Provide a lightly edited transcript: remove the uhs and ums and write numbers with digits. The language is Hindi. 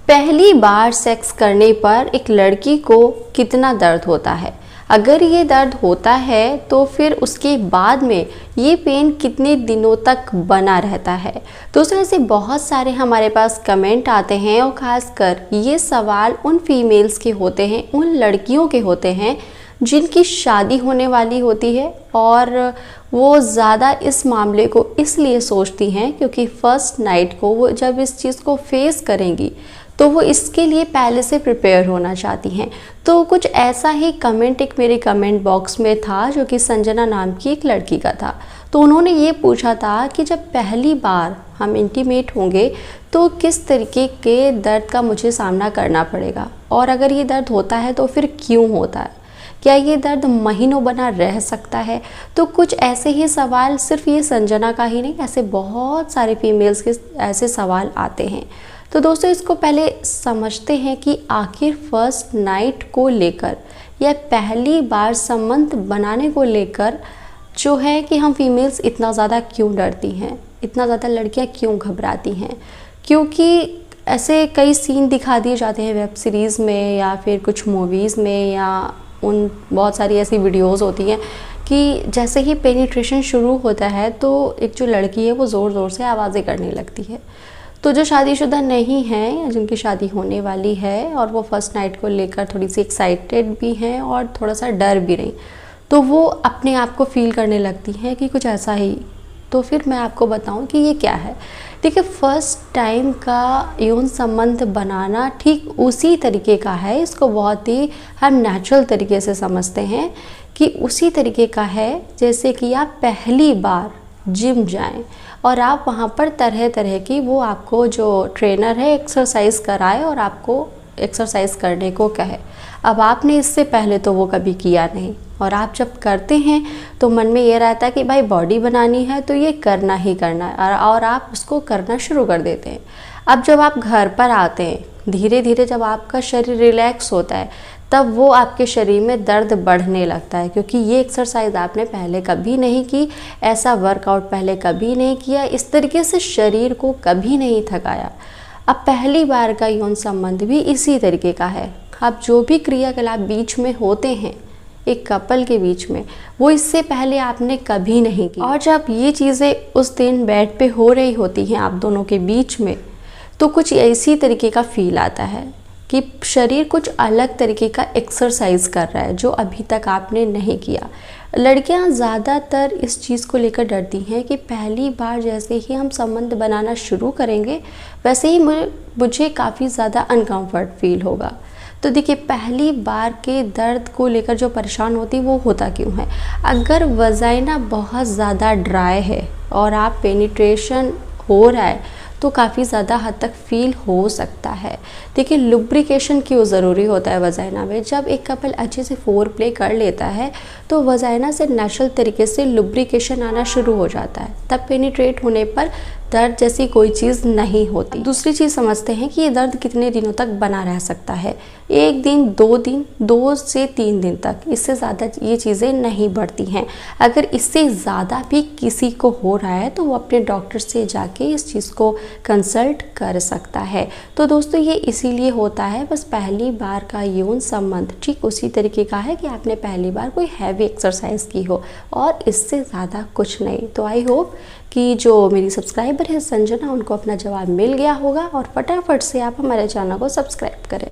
पहली बार सेक्स करने पर एक लड़की को कितना दर्द होता है? अगर ये दर्द होता है तो फिर उसके बाद में ये पेन कितने दिनों तक बना रहता है? दोस्तों, ऐसे बहुत सारे हमारे पास कमेंट आते हैं और ख़ासकर ये सवाल उन फीमेल्स के होते हैं, उन लड़कियों के होते हैं जिनकी शादी होने वाली होती है और वो ज़्यादा इस मामले को इसलिए सोचती हैं क्योंकि फर्स्ट नाइट को वो जब इस चीज़ को फेस करेंगी तो वो इसके लिए पहले से प्रिपेयर होना चाहती हैं। तो कुछ ऐसा ही कमेंट एक मेरे कमेंट बॉक्स में था जो कि संजना नाम की एक लड़की का था। तो उन्होंने ये पूछा था कि जब पहली बार हम इंटीमेट होंगे तो किस तरीके के दर्द का मुझे सामना करना पड़ेगा, और अगर ये दर्द होता है तो फिर क्यों होता है, क्या ये दर्द महीनों बना रह सकता है? तो कुछ ऐसे ही सवाल, सिर्फ ये संजना का ही नहीं, ऐसे बहुत सारे फीमेल्स के ऐसे सवाल आते हैं। तो दोस्तों, इसको पहले समझते हैं कि आखिर फर्स्ट नाइट को लेकर या पहली बार संबंध बनाने को लेकर जो है कि हम फीमेल्स इतना ज़्यादा क्यों डरती हैं, इतना ज़्यादा लड़कियां क्यों घबराती हैं। क्योंकि ऐसे कई सीन दिखा दिए जाते हैं वेब सीरीज़ में या फिर कुछ मूवीज़ में, या उन बहुत सारी ऐसी वीडियोस होती हैं कि जैसे ही पेनिट्रेशन शुरू होता है तो एक जो लड़की है वो ज़ोर ज़ोर से आवाज़ें करने लगती है। तो जो शादीशुदा नहीं हैं या जिनकी शादी होने वाली है और वो फर्स्ट नाइट को लेकर थोड़ी सी एक्साइटेड भी हैं और थोड़ा सा डर भी रही, तो वो अपने आप को फील करने लगती हैं कि कुछ ऐसा ही। तो फिर मैं आपको बताऊं कि ये क्या है। देखिए, फर्स्ट टाइम का यौन संबंध बनाना ठीक उसी तरीके का है, इसको बहुत ही हम नेचुरल तरीके से समझते हैं कि उसी तरीके का है जैसे कि आप पहली बार जिम जाएं और आप वहाँ पर तरह तरह की, वो आपको जो ट्रेनर है एक्सरसाइज कराए और आपको एक्सरसाइज करने को कहे। अब आपने इससे पहले तो वो कभी किया नहीं, और आप जब करते हैं तो मन में ये रहता है कि भाई बॉडी बनानी है तो ये करना ही करना है, और आप उसको करना शुरू कर देते हैं। अब जब आप घर पर आते हैं, धीरे धीरे जब आपका शरीर रिलैक्स होता है तब वो आपके शरीर में दर्द बढ़ने लगता है, क्योंकि ये एक्सरसाइज आपने पहले कभी नहीं की, ऐसा वर्कआउट पहले कभी नहीं किया, इस तरीके से शरीर को कभी नहीं थकाया। अब पहली बार का यौन संबंध भी इसी तरीके का है। अब जो भी क्रियाकलाप बीच में होते हैं एक कपल के बीच में, वो इससे पहले आपने कभी नहीं की, और जब ये चीज़ें उस दिन बेड पे हो रही होती हैं आप दोनों के बीच में, तो कुछ इसी तरीके का फील आता है कि शरीर कुछ अलग तरीके का एक्सरसाइज कर रहा है जो अभी तक आपने नहीं किया। लड़कियां ज़्यादातर इस चीज़ को लेकर डरती हैं कि पहली बार जैसे ही हम संबंध बनाना शुरू करेंगे वैसे ही मुझे काफ़ी ज़्यादा अनकंफर्ट फील होगा। तो देखिए, पहली बार के दर्द को लेकर जो परेशान होती वो होता क्यों है? अगर वजाइना बहुत ज़्यादा ड्राई है और आप पेनिट्रेशन हो रहा है तो काफ़ी ज़्यादा हद तक फील हो सकता है। देखिए, लुब्रिकेशन क्यों ज़रूरी होता है वजाइना में? जब एक कपल अच्छे से फोर प्ले कर लेता है तो वजाइना से नेचुरल तरीके से लुब्रिकेशन आना शुरू हो जाता है, तब पेनिट्रेट होने पर दर्द जैसी कोई चीज़ नहीं होती। दूसरी चीज़ समझते हैं कि ये दर्द कितने दिनों तक बना रह सकता है। 1 दिन, 2 दिन, 2 से 3 दिन तक, इससे ज़्यादा ये चीज़ें नहीं बढ़ती हैं। अगर इससे ज़्यादा भी किसी को हो रहा है तो वो अपने डॉक्टर से जाके इस चीज़ को कंसल्ट कर सकता है। तो दोस्तों, ये इसीलिए होता है, बस पहली बार का यौन संबंध ठीक उसी तरीके का है कि आपने पहली बार कोई हैवी एक्सरसाइज की हो, और इससे ज़्यादा कुछ नहीं। तो आई होप कि जो मेरी सब्सक्राइबर है संजना, उनको अपना जवाब मिल गया होगा, और फटाफट से आप हमारे चैनल को सब्सक्राइब करें।